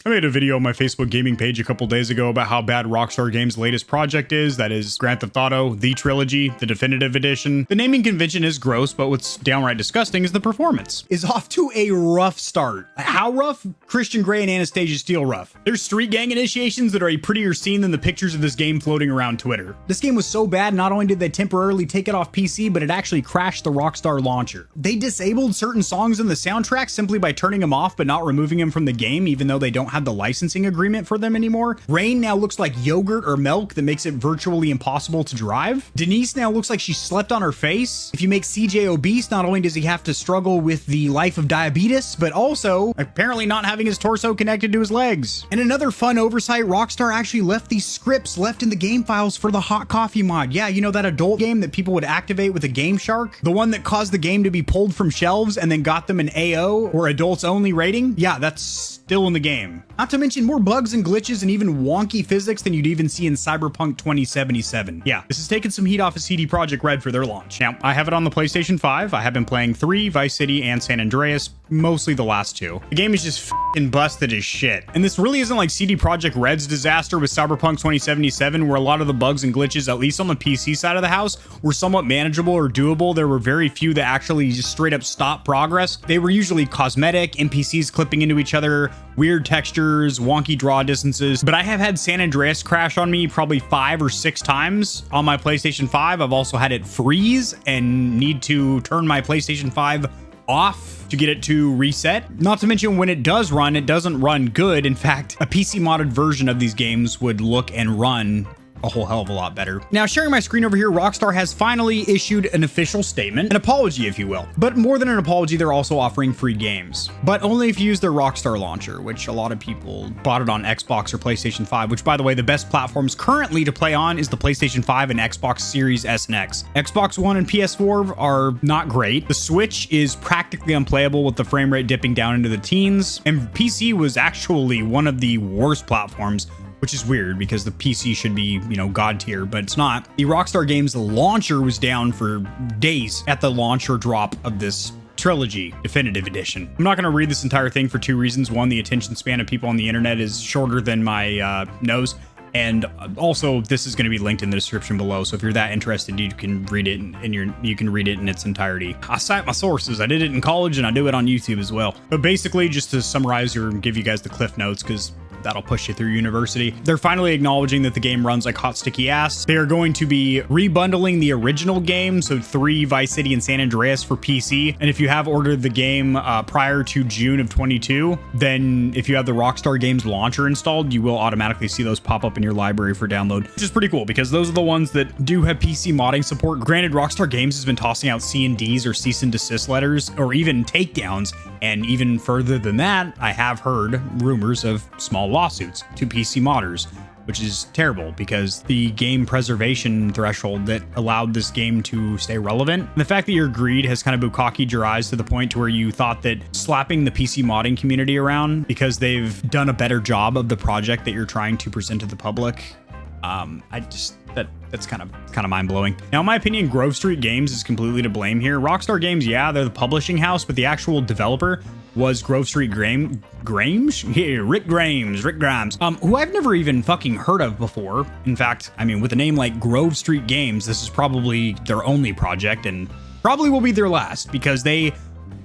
I made a video on my Facebook gaming page a couple days ago about how bad Rockstar Games' latest project is. That is Grand Theft Auto, the Trilogy, the definitive edition. The naming convention is gross, but what's downright disgusting is the performance. Is off to a rough start. How rough? Christian Grey and Anastasia Steele rough. There's street gang initiations that are a prettier scene than the pictures of this game floating around Twitter. This game was so bad, not only did they temporarily take it off PC, but it actually crashed the Rockstar launcher. They disabled certain songs in the soundtrack simply by turning them off, but not removing them from the game, even though they don't have the licensing agreement for them anymore. Rain now looks like yogurt or milk that makes it virtually impossible to drive. Denise now looks like she slept on her face. If you make CJ obese, not only does he have to struggle with the life of diabetes, but also apparently not having his torso connected to his legs. And another fun oversight, Rockstar actually left these scripts left in the game files for the Hot Coffee mod. Yeah, you know that adult game that people would activate with a Game Shark? The one that caused the game to be pulled from shelves and then got them an AO or adults only rating? Yeah, that's still in the game. Not to mention more bugs and glitches and even wonky physics than you'd even see in Cyberpunk 2077. Yeah, this has taken some heat off of CD Projekt Red for their launch. Now, I have it on the PlayStation 5. I have been playing 3, Vice City, and San Andreas, mostly the last two. The game is just f***ing busted as shit. And this really isn't like CD Projekt Red's disaster with Cyberpunk 2077, where a lot of the bugs and glitches, at least on the PC side of the house, were somewhat manageable or doable. There were very few that actually just straight up stopped progress. They were usually cosmetic, NPCs clipping into each other, weird textures, wonky draw distances. But I have had San Andreas crash on me probably 5 or 6 times on my PlayStation 5. I've also had it freeze and need to turn my PlayStation 5 off to get it to reset. Not to mention when it does run, it doesn't run good. In fact, a PC modded version of these games would look and run a whole hell of a lot better. Now, sharing my screen over here, Rockstar has finally issued an official statement, an apology, if you will. But more than an apology, they're also offering free games, but only if you use their Rockstar launcher, which a lot of people bought it on Xbox or PlayStation 5, which, by the way, the best platforms currently to play on is the PlayStation 5 and Xbox Series S and X. Xbox One and PS4 are not great. The Switch is practically unplayable with the frame rate dipping down into the teens, and PC was actually one of the worst platforms, which is weird because the PC should be, you know, god tier, but it's not. The Rockstar Games launcher was down for days at the launch or drop of this Trilogy Definitive Edition. I'm not going to read this entire thing for 2 reasons. One, the attention span of people on the internet is shorter than my nose. And also, this is going to be linked in the description below. So if you're that interested, you can read it you can read it in its entirety. I cite my sources. I did it in college and I do it on YouTube as well. But basically, just to summarize or give you guys the cliff notes, because that'll push you through university. They're finally acknowledging that the game runs like hot sticky ass. They are going to be rebundling the original game, so 3, Vice City, and San Andreas for PC. And if you have ordered the game prior to June of 22, then if you have the Rockstar Games launcher installed, you will automatically see those pop up in your library for download, which is pretty cool because those are the ones that do have PC modding support. Granted, Rockstar Games has been tossing out C&Ds or cease and desist letters or even takedowns. And even further than that, I have heard rumors of small lawsuits to PC modders, which is terrible because the game preservation threshold that allowed this game to stay relevant, and the fact that your greed has kind of bukkakied your eyes to the point to where you thought that slapping the PC modding community around because they've done a better job of the project that you're trying to present to the public, that's kind of mind-blowing. Now, in my opinion, Grove Street Games is completely to blame here. Rockstar Games, yeah, they're the publishing house, but the actual developer was Grove Street Grimes? Yeah, Rick Grimes, who I've never even fucking heard of before. In fact, I mean, with a name like Grove Street Games, this is probably their only project and probably will be their last because they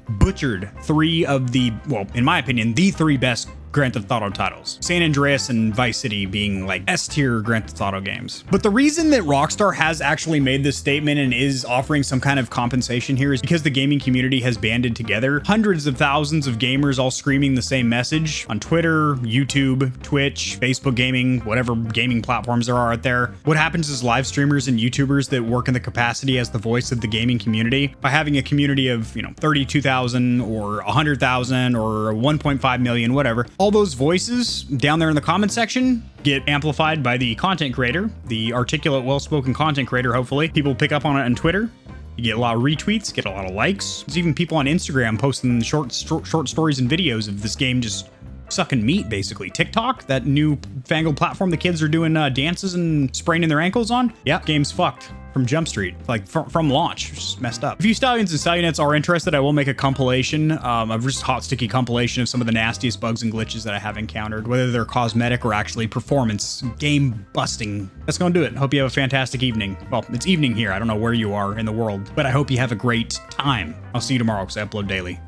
butchered 3 of the, well, in my opinion, the 3 best Grand Theft Auto titles. San Andreas and Vice City being like S-tier Grand Theft Auto games. But the reason that Rockstar has actually made this statement and is offering some kind of compensation here is because the gaming community has banded together. Hundreds of thousands of gamers all screaming the same message on Twitter, YouTube, Twitch, Facebook gaming, whatever gaming platforms there are out there. What happens is live streamers and YouTubers that work in the capacity as the voice of the gaming community, by having a community of, 32,000 or 100,000 or 1.5 million, whatever, all those voices down there in the comment section get amplified by the content creator, the articulate, well-spoken content creator, hopefully. People pick up on it on Twitter. You get a lot of retweets, get a lot of likes. There's even people on Instagram posting short stories and videos of this game just sucking meat, basically. TikTok, that new fangled platform the kids are doing dances and spraining their ankles on. Yeah, game's fucked from Jump Street, like from launch. It's just messed up. If you Stallions and Stallionettes are interested, I will make a compilation, a just hot sticky compilation of some of the nastiest bugs and glitches that I have encountered, whether they're cosmetic or actually performance game busting. That's gonna do it. Hope you have a fantastic evening. Well, it's evening here. I don't know where you are in the world, but I hope you have a great time. I'll see you tomorrow because I upload daily.